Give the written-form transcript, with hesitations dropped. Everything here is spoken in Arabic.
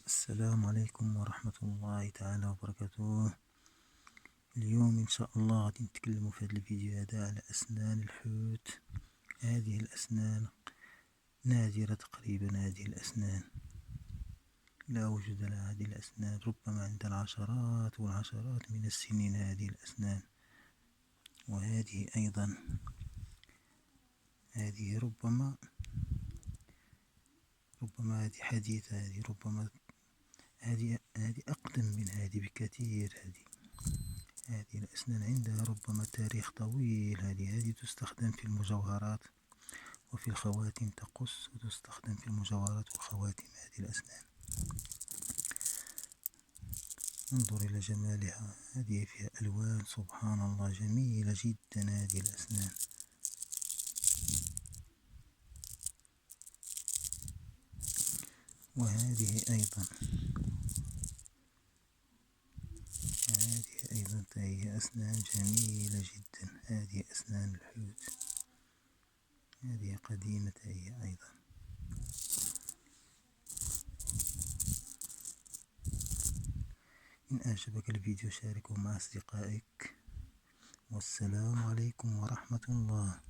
السلام عليكم ورحمة الله تعالى وبركاته. اليوم إن شاء الله غادي نتكلموا في هذا الفيديو هذا على أسنان الحوت. هذه الأسنان نادرة تقريبا، هذه الأسنان لا وجود لها. هذه الأسنان ربما عند العشرات والعشرات من السنين هذه الأسنان. وهذه أيضا هذه ربما هذه حديثة، هذه ربما هذه أقدم من هذه بكثير. هذه الأسنان عندها ربما تاريخ طويل. هذه تستخدم في المجوهرات وفي الخواتم، تقص وتستخدم في المجوهرات والخواتم هذه الأسنان. انظر إلى جمالها، هذه فيها ألوان سبحان الله، جميلة جدا هذه الأسنان. وهذه أيضا هي أسنان جميلة جدا. هذه أسنان الحوت، هذه قديمة هي أيضا. إن أعجبك الفيديو شاركه مع أصدقائك، والسلام عليكم ورحمة الله.